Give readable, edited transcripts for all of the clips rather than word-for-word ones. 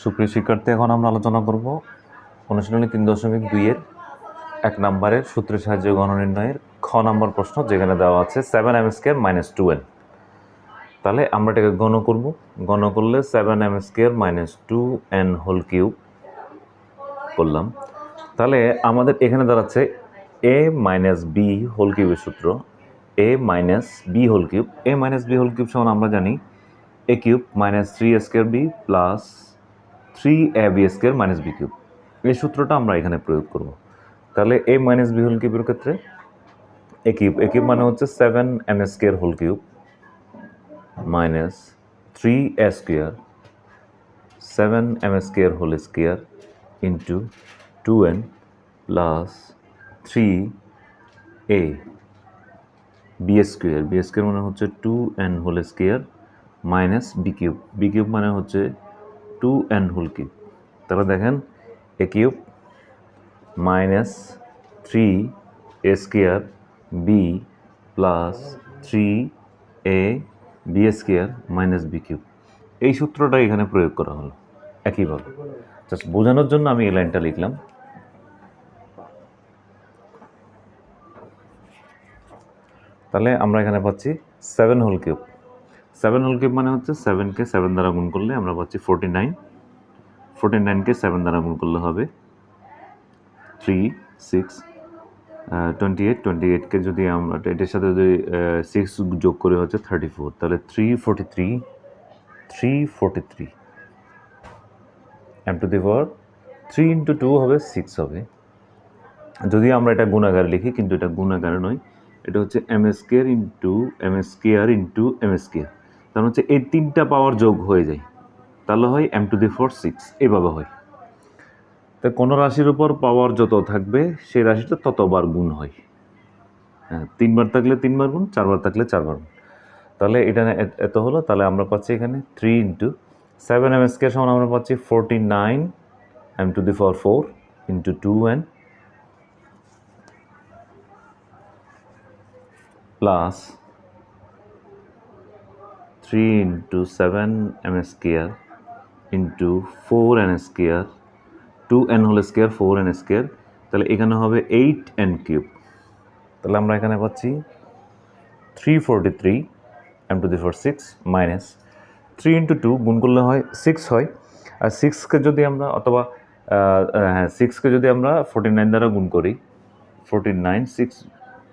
সুপ্রিয় শিক্ষার্থী, এখন আমরা আলোচনা করব অনুশীলনী 3.2-এর 1 নম্বরের সূত্রের সাহায্যে গণ নির্ণয়ের খ নম্বর প্রশ্ন, যেখানে দেওয়া আছে 7m² - 2n। তাহলে আমরা এটাকে গণ করব। গণ করলে 7m² - 2n হোল কিউব করলাম। তাহলে আমাদের এখানে দাঁড়াচ্ছে a - b হোল কিউবের সূত্র, a - b whole cube. a - b whole cube সমান আমরা জানি a cube - 3a² b plus 3ab² - b cube. এই সূত্রটা আমরা এখানে প্রয়োগ করব। তাহলে a - b হোল কিউবের ক্ষেত্রে a কিউব মানে হচ্ছে 7m² whole cube minus 3a², 7m² whole square into 2n plus 3a b² মানে হচ্ছে 2n whole square minus b cube মানে হচ্ছে 2n হোল কিউব। তাহলে দেখেন a cube minus 3a² b plus 3ab² minus b cube. এই সূত্রটা এখানে প্রয়োগ করা হলো একইভাবে। জাস্ট বোঝানোর জন্য আমি এই লাইনটা লিখলাম। তাহলে আমরা এখানে পাচ্ছি 7 হোল কিউব। 7 হোল কিউব মানে হচ্ছে 7কে 7 দ্বারা গুণ করলে আমরা পাচ্ছি 49। 49কে 7 দ্বারা গুণ করলে হবে 3, 6, 28। 28কে যদি আমরা এটার সাথে যদি 6 যোগ করে হচ্ছে 34। তাহলে 343 m টু দি পাওয়ার 3 × 2 হবে 6 হবে। যদি আমরা এটা গুণাকারে লিখি, কিন্তু এটা গুণাকারে নয়, এটা হচ্ছে m² ইন্টু m²। তার হচ্ছে এই তিনটা পাওয়ার যোগ হয়ে যায়, তাহলে হয় m টু দি পাওয়ার 6। এইভাবে হয়। তো কোনো রাশির উপর পাওয়ার যত থাকবে সেই রাশিটা ততবার গুণ হয়। হ্যাঁ, 3বার থাকলে 3বার গুণ, 4বার থাকলে 4বার গুণ। তাহলে এটা এত হলো। তাহলে আমরা পাচ্ছি এখানে 3 ইন্টু 7m² সমান আমরা পাচ্ছি 49 m to the power 4 into 2n plus 3 into 7m² into 4n², 2n whole square 4n²। তাহলে এখানে হবে 8n³ তাহলে আমরা এখানে পাচ্ছি 343 m to the power 6 minus 3 into 2 গুণ করলে হয় 6 হয়। আর 6কে যদি আমরা অথবা 6কে যদি আমরা 49 দ্বারা গুণ করি, 49, 6,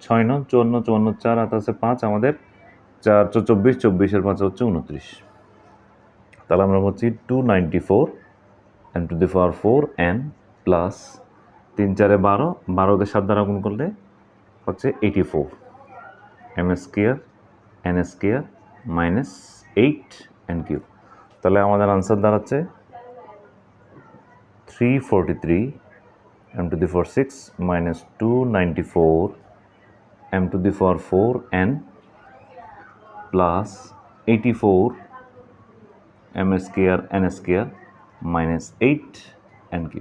6 9 54, 54, 4 হাত আছে 5, আমাদের 4 24, 24-এর 5 হচ্ছে 29। তাহলে আমরা পাচ্ছি 294 m to the power 4n plus 3 4 12, 12কে 7 দ্বারা গুণ করলে হচ্ছে 84 m² n² মাইনাস 8n³। তাহলে আমাদের আনসার দাঁড়াচ্ছে 343 m to the power 6 minus 294 m to the power 4n plus 84 m² n² minus 8n³